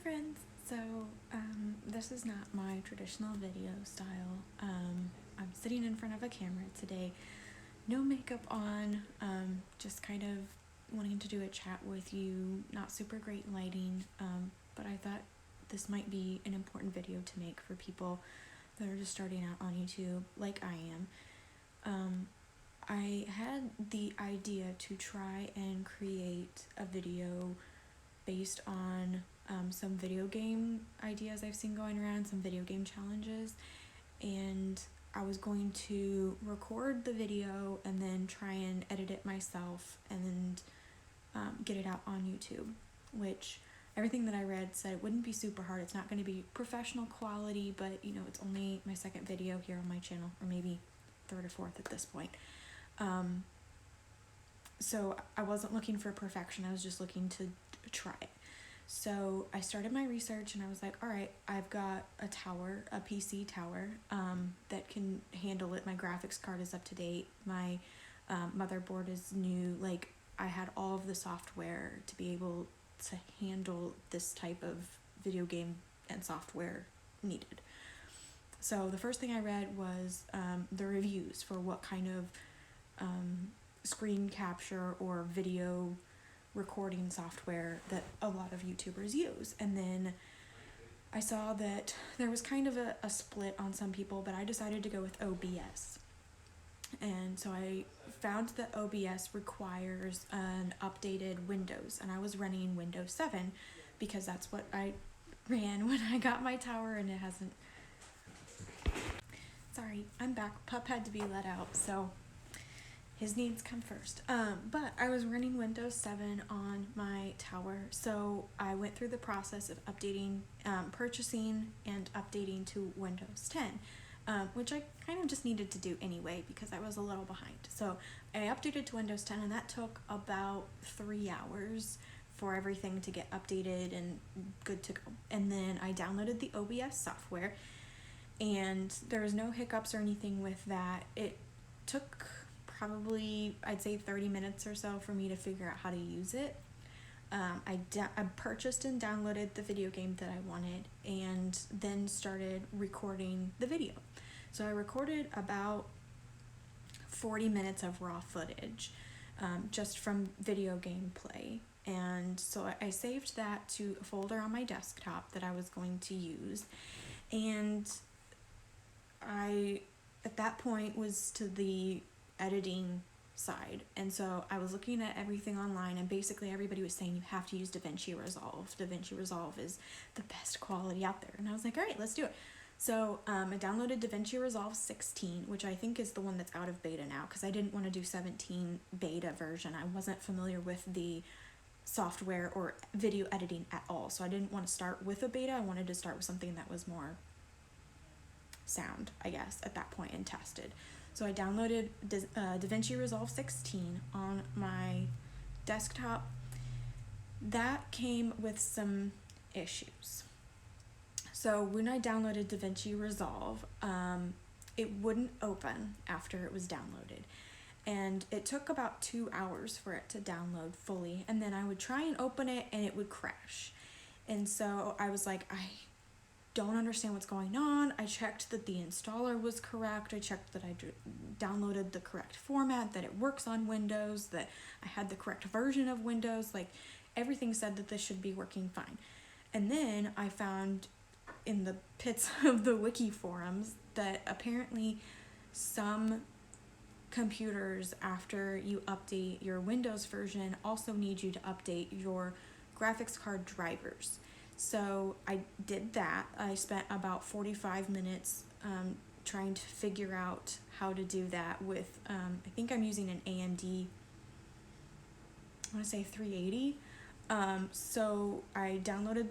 friends. So this is not my traditional video style. I'm sitting in front of a camera today, no makeup on, just kind of wanting to do a chat with you, not super great lighting, but I thought this might be an important video to make for people that are just starting out on YouTube like I am. I had the idea to try and create a video based on some video game ideas I've seen going around, some video game challenges, and I was going to record the video and then try and edit it myself and get it out on YouTube, which everything that I read said it wouldn't be super hard. It's not going to be professional quality, but it's only my second video here on my channel, or maybe third or fourth at this point. So I wasn't looking for perfection, I was just looking to try it. So I started my research and I was like, all right, I've got a tower, a PC tower, that can handle it. My graphics card is up to date. My motherboard is new. Like, I had all of the software to be able to handle this type of video game and software needed. So the first thing I read was the reviews for what kind of screen capture or video recording software that a lot of YouTubers use. And then I saw that there was kind of a split on some people, but I decided to go with OBS. And so I found that OBS requires an updated Windows, and I was running Windows 7 because that's what I ran when I got my tower, and it hasn't... Sorry, I'm back. Pup had to be let out, so his needs come first. But I was running Windows 7 on my tower, so I went through the process of updating, purchasing and updating to Windows 10, which I kind of just needed to do anyway because I was a little behind. So I updated to Windows 10, and that took about 3 hours for everything to get updated and good to go. And then I downloaded the OBS software, and there was no hiccups or anything with that. It took probably, I'd say 30 minutes or so for me to figure out how to use it. I purchased and downloaded the video game that I wanted, and then started recording the video. So I recorded about 40 minutes of raw footage, just from video gameplay. And so I saved that to a folder on my desktop that I was going to use. And I, at that point, was to the editing side, and so I was looking at everything online, and basically everybody was saying you have to use DaVinci Resolve. DaVinci Resolve is the best quality out there, and I was like, all right, let's do it. So I downloaded DaVinci Resolve 16, which I think is the one that's out of beta now, because I didn't want to do 17 beta version. I wasn't familiar with the software or video editing at all, so I didn't want to start with a beta. I wanted to start with something that was more sound, I guess, at that point, and tested. So I downloaded DaVinci Resolve 16 on my desktop. That came with some issues. So when I downloaded DaVinci Resolve, it wouldn't open after it was downloaded. And it took about 2 hours for it to download fully. And then I would try and open it and it would crash. And so I was like, I don't understand what's going on. I checked that the installer was correct. I checked that I downloaded the correct format, that it works on Windows, that I had the correct version of Windows. Like, everything said that this should be working fine. And then I found in the pits of the wiki forums that apparently some computers, after you update your Windows version, also need you to update your graphics card drivers. So I did that. I spent about 45 minutes trying to figure out how to do that with, I think I'm using an AMD, I want to say 380. So I downloaded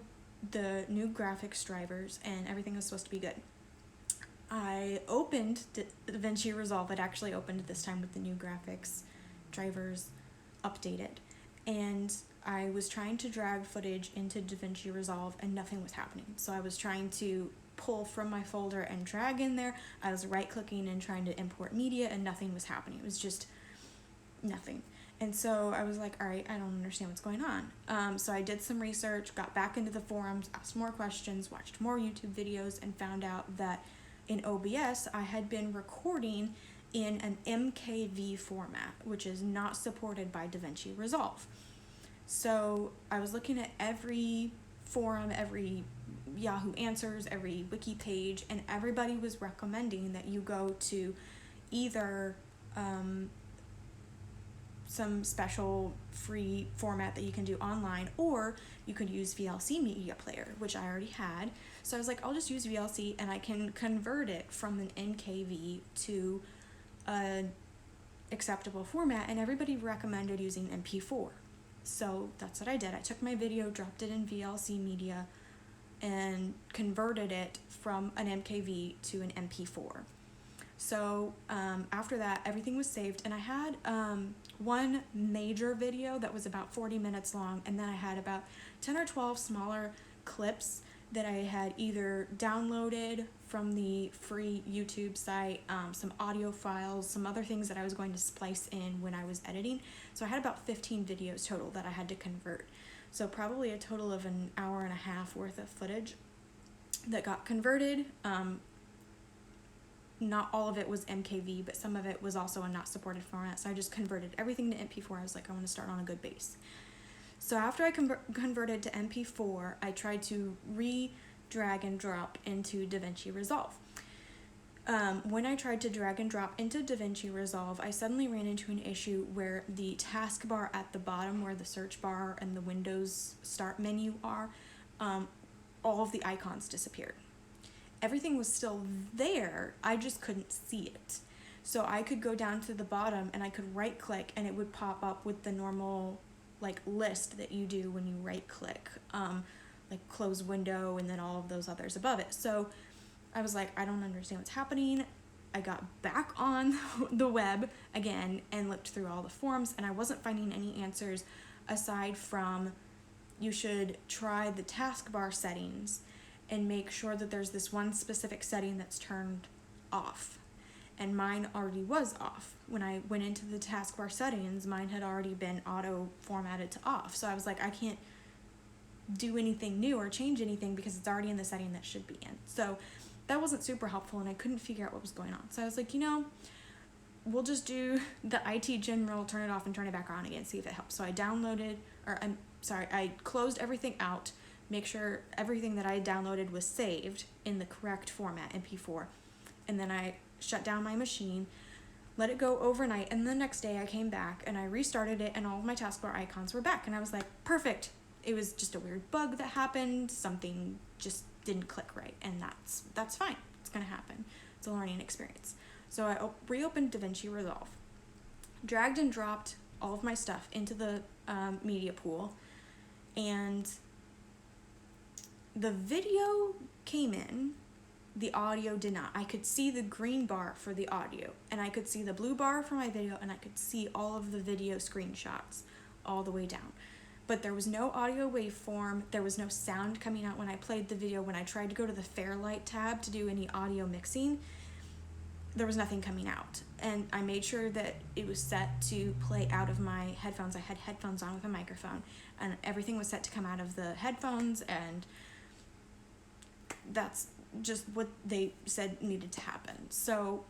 the new graphics drivers, and everything was supposed to be good. I opened DaVinci Resolve. It actually opened this time with the new graphics drivers updated. And I was trying to drag footage into DaVinci Resolve, and nothing was happening. So I was trying to pull from my folder and drag in there. I was right-clicking and trying to import media, and nothing was happening. It was just nothing. And so I was like, all right, I don't understand what's going on. So I did some research, got back into the forums, asked more questions, watched more YouTube videos, and found out that in OBS I had been recording in an MKV format, which is not supported by DaVinci Resolve. So I was looking at every forum, every Yahoo Answers, every wiki page, and everybody was recommending that you go to either some special free format that you can do online, or you could use VLC Media Player, which I already had. So I was like, I'll just use VLC and I can convert it from an MKV to an acceptable format, and everybody recommended using MP4. So that's what I did. I took my video, dropped it in VLC Media, and converted it from an MKV to an MP4. So after that, everything was saved, and I had one major video that was about 40 minutes long, and then I had about 10 or 12 smaller clips that I had either downloaded from the free YouTube site, some audio files, some other things that I was going to splice in when I was editing. So I had about 15 videos total that I had to convert. So probably a total of an hour and a half worth of footage that got converted. Not all of it was MKV, but some of it was also a not supported format. So I just converted everything to MP4. I was like, I want to start on a good base. So after I converted to MP4, I tried to drag and drop into DaVinci Resolve. When I tried to drag and drop into DaVinci Resolve, I suddenly ran into an issue where the taskbar at the bottom, where the search bar and the Windows Start menu are, all of the icons disappeared. Everything was still there, I just couldn't see it. So I could go down to the bottom and I could right click and it would pop up with the normal like list that you do when you right click, like close window and then all of those others above it. So I was like, I don't understand what's happening. I got back on the web again and looked through all the forums, and I wasn't finding any answers aside from you should try the taskbar settings and make sure that there's this one specific setting that's turned off. And mine already was off. When I went into the taskbar settings, mine had already been auto formatted to off. So I was like, I can't do anything new or change anything because it's already in the setting that should be in. So that wasn't super helpful, and I couldn't figure out what was going on. So I was like, we'll just do the IT general, turn it off and turn it back on again, see if it helps. So I closed everything out, make sure everything that I downloaded was saved in the correct format, MP4, and then I shut down my machine, let it go overnight, and the next day I came back and I restarted it and all of my taskbar icons were back, and I was like, perfect. It was just a weird bug that happened, something just didn't click right, and that's fine. It's gonna happen. It's a learning experience. So I reopened DaVinci Resolve, dragged and dropped all of my stuff into the media pool, and the video came in, the audio did not. I could see the green bar for the audio, and I could see the blue bar for my video, and I could see all of the video screenshots all the way down. But there was no audio waveform, there was no sound coming out when I played the video. When I tried to go to the Fairlight tab to do any audio mixing, there was nothing coming out. And I made sure that it was set to play out of my headphones. I had headphones on with a microphone, and everything was set to come out of the headphones, and that's just what they said needed to happen. So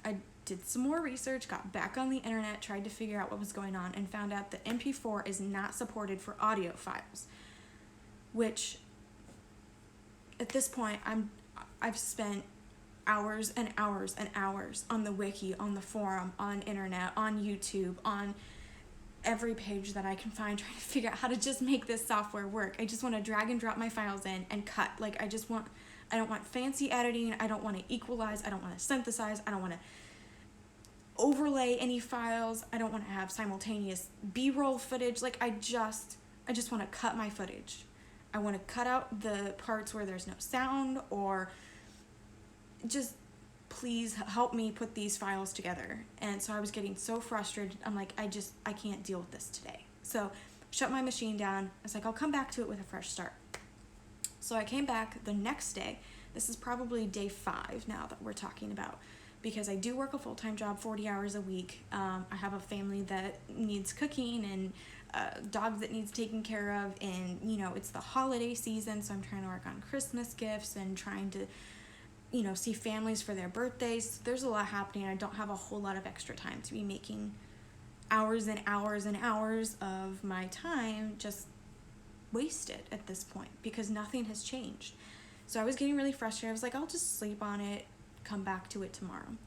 I did some more research, got back on the internet, tried to figure out what was going on, and found out that MP4 is not supported for audio files, which at this point I've spent hours and hours and hours on the wiki, on the forum, on internet, on YouTube, on every page that I can find, trying to figure out how to just make this software work. I just want to drag and drop my files in and cut. Like, I don't want fancy editing. I don't want to equalize. I don't want to synthesize. I don't want to overlay any files. I don't want to have simultaneous B-roll footage. Like, I just want to cut my footage. I want to cut out the parts where there's no sound, or just please help me put these files together. And so I was getting so frustrated. I'm like, I can't deal with this today. So shut my machine down. I was like, I'll come back to it with a fresh start. So I came back the next day. This is probably day 5 now that we're talking about. because I do work a full-time job, 40 hours a week. I have a family that needs cooking and a dog that needs taken care of, and it's the holiday season, so I'm trying to work on Christmas gifts and trying to see families for their birthdays. There's a lot happening. I don't have a whole lot of extra time to be making hours and hours and hours of my time just wasted at this point because nothing has changed. So I was getting really frustrated. I was like, I'll just sleep on it, come back to it tomorrow.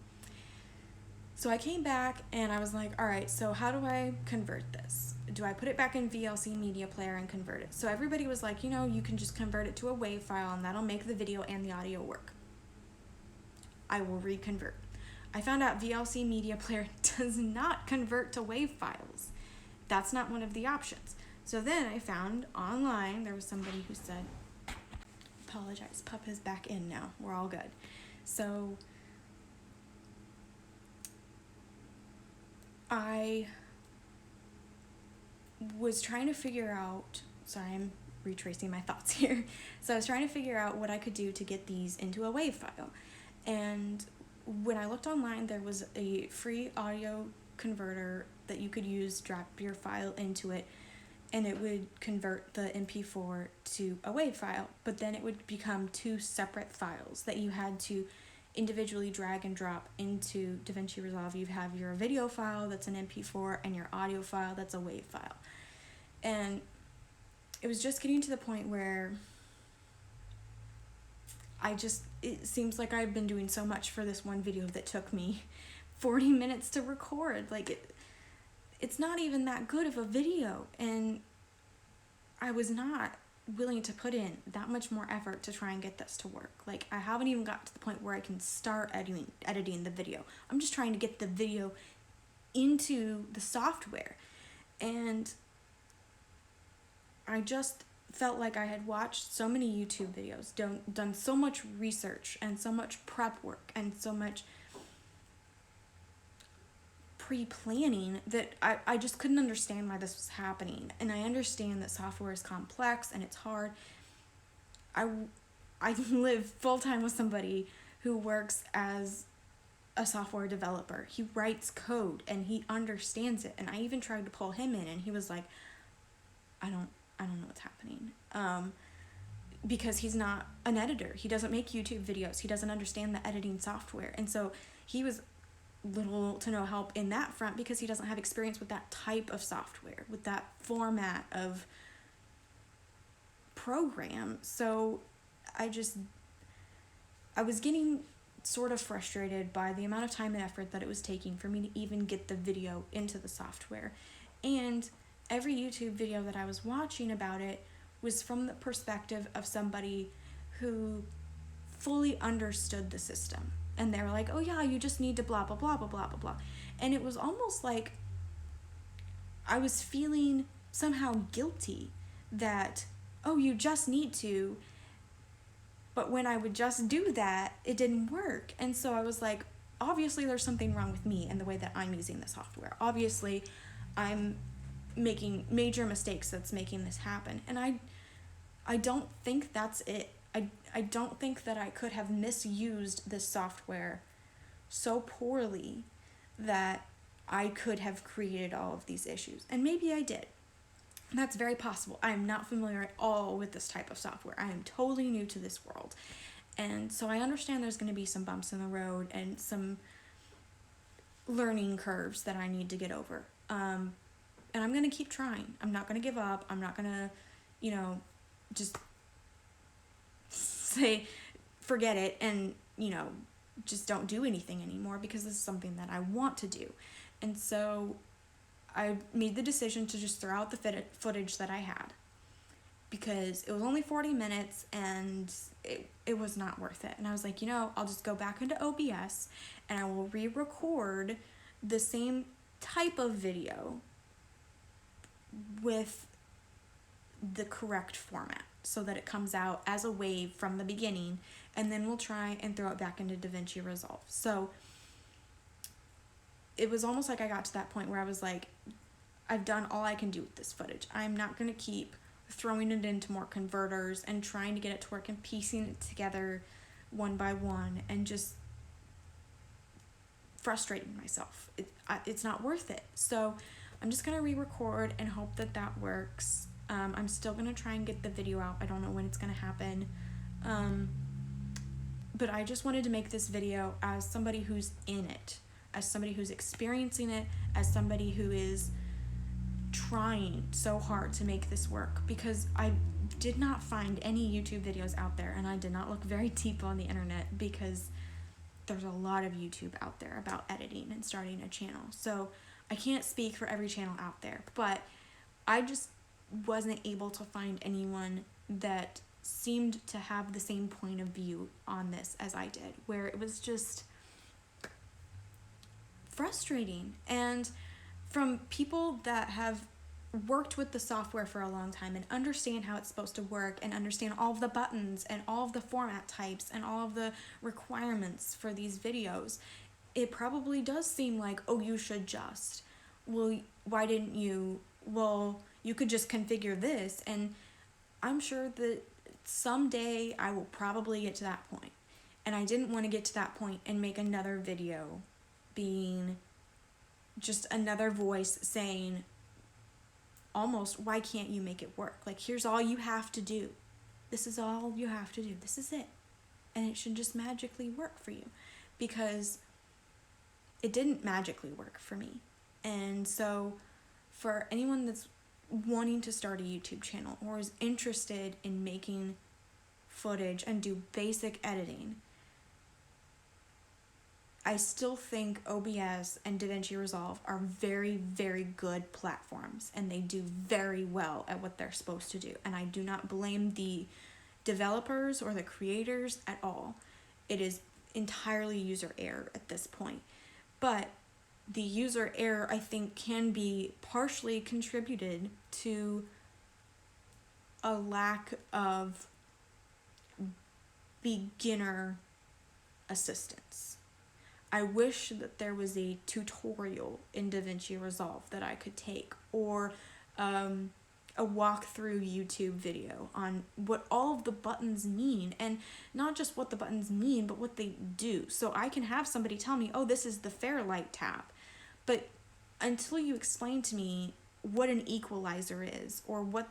So I came back and I was like, all right, so how do I convert this? Do I put it back in VLC Media Player and convert it? So everybody was like, you can just convert it to a WAV file and that'll make the video and the audio work. I will reconvert. I found out VLC Media Player does not convert to WAV files. That's not one of the options. So then I found online, there was somebody who said, apologize, Pup is back in now. We're all good. So I was trying to figure out, sorry, I'm retracing my thoughts here. So I was trying to figure out what I could do to get these into a WAV file. And when I looked online, there was a free audio converter that you could use, drop your file into it, and it would convert the MP4 to a WAV file, but then it would become two separate files that you had to individually drag and drop into DaVinci Resolve. You have your video file that's an MP4 and your audio file that's a WAV file. And it was just getting to the point where it seems like I've been doing so much for this one video that took me 40 minutes to record. Like, it's not even that good of a video, and I was not willing to put in that much more effort to try and get this to work. Like, I haven't even got to the point where I can start editing the video. I'm just trying to get the video into the software, and I just felt like I had watched so many YouTube videos, done so much research and so much prep work and so much pre-planning that I just couldn't understand why this was happening. And I understand that software is complex and it's hard. I live full-time with somebody who works as a software developer. He writes code and he understands it. And I even tried to pull him in and he was like, I don't know what's happening. Because he's not an editor. He doesn't make YouTube videos. He doesn't understand the editing software. And so he was little to no help in that front because he doesn't have experience with that type of software, with that format of program. So I was getting sort of frustrated by the amount of time and effort that it was taking for me to even get the video into the software. And every YouTube video that I was watching about it was from the perspective of somebody who fully understood the system. And they were like, oh yeah, you just need to blah, blah, blah, blah, blah, blah, blah. And it was almost like I was feeling somehow guilty that, oh, you just need to. But when I would just do that, it didn't work. And so I was like, obviously there's something wrong with me and the way that I'm using the software. Obviously I'm making major mistakes that's making this happen. And I don't think that's it. I don't think that I could have misused this software so poorly that I could have created all of these issues. And maybe I did. That's very possible. I am not familiar at all with this type of software. I am totally new to this world. And so I understand there's going to be some bumps in the road and some learning curves that I need to get over. And I'm going to keep trying. I'm not going to give up. I'm not going to, just say, forget it and, just don't do anything anymore because this is something that I want to do. And so I made the decision to just throw out the footage that I had because it was only 40 minutes and it was not worth it. And I was like, I'll just go back into OBS and I will re-record the same type of video with the correct format so that it comes out as a WAV from the beginning, and then we'll try and throw it back into DaVinci Resolve. So it was almost like I got to that point where I was like, I've done all I can do with this footage. I'm not going to keep throwing it into more converters and trying to get it to work and piecing it together one by one and just frustrating myself. It's not worth it. So I'm just going to re-record and hope that that works. I'm still going to try and get the video out. I don't know when it's going to happen. But I just wanted to make this video as somebody who's in it, as somebody who's experiencing it, as somebody who is trying so hard to make this work, because I did not find any YouTube videos out there, and I did not look very deep on the internet because there's a lot of YouTube out there about editing and starting a channel. So I can't speak for every channel out there, but I just wasn't able to find anyone that seemed to have the same point of view on this as I did, where it was just frustrating. And from people that have worked with the software for a long time and understand how it's supposed to work and understand all of the buttons and all of the format types and all of the requirements for these videos, it probably does seem like, oh, you should just, well, why didn't you, well, you could just configure this. And I'm sure that someday I will probably get to that point. And I didn't want to get to that point and make another video being just another voice saying almost, why can't you make it work? Like, here's all you have to do. This is all you have to do. This is it. And it should just magically work for you, because it didn't magically work for me. And so for anyone that's wanting to start a YouTube channel or is interested in making footage and do basic editing, I still think OBS and DaVinci Resolve are very, very good platforms, and they do very well at what they're supposed to do. And I do not blame the developers or the creators at all. It is entirely user error at this point. But the user error, I think, can be partially contributed to a lack of beginner assistance. I wish that there was a tutorial in DaVinci Resolve that I could take, or a walkthrough YouTube video on what all of the buttons mean, and not just what the buttons mean, but what they do. So I can have somebody tell me, oh, this is the Fairlight tab. But until you explain to me what an equalizer is, or what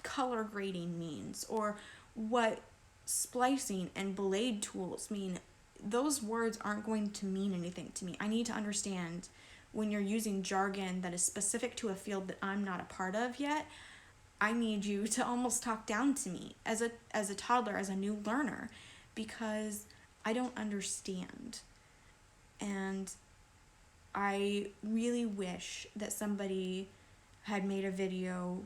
color grading means, or what splicing and blade tools mean, those words aren't going to mean anything to me. I need to understand when you're using jargon that is specific to a field that I'm not a part of yet. I need you to almost talk down to me as a toddler, as a new learner, because I don't understand. And I really wish that somebody had made a video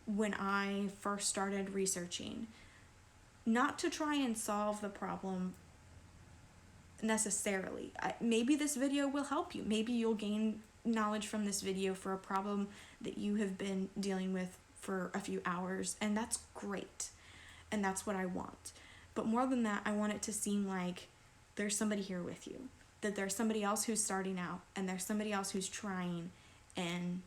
when I first started researching, not to try and solve the problem necessarily. Maybe this video will help you. Maybe you'll gain knowledge from this video for a problem that you have been dealing with for a few hours, and that's great. And that's what I want. But more than that, I want it to seem like there's somebody here with you, that there's somebody else who's starting out, and there's somebody else who's trying, and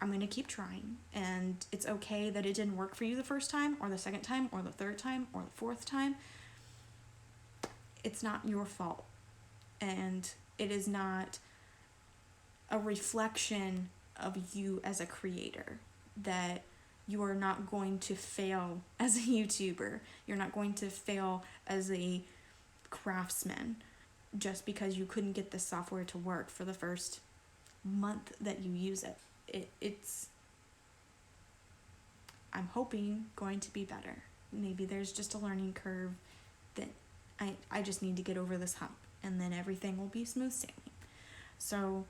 I'm going to keep trying. And it's okay that it didn't work for you the first time, or the second time, or the third time, or the fourth time. It's not your fault. And it is not a reflection of you as a creator that you are not going to fail as a YouTuber. You're not going to fail as a craftsman just because you couldn't get the software to work for the first month that you use it. It's, I'm hoping, going to be better. Maybe there's just a learning curve that I just need to get over this hump, and then everything will be smooth sailing. So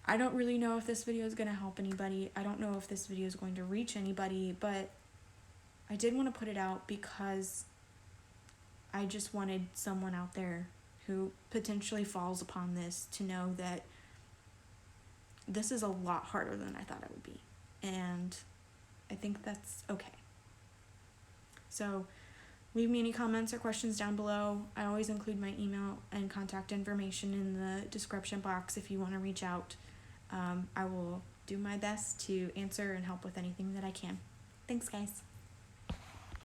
I don't really know if this video is going to help anybody. I don't know if this video is going to reach anybody, but I did want to put it out because I just wanted someone out there who potentially falls upon this to know that this is a lot harder than I thought it would be. And I think that's okay. So leave me any comments or questions down below. I always include my email and contact information in the description box if you want to reach out. I will do my best to answer and help with anything that I can. Thanks, guys.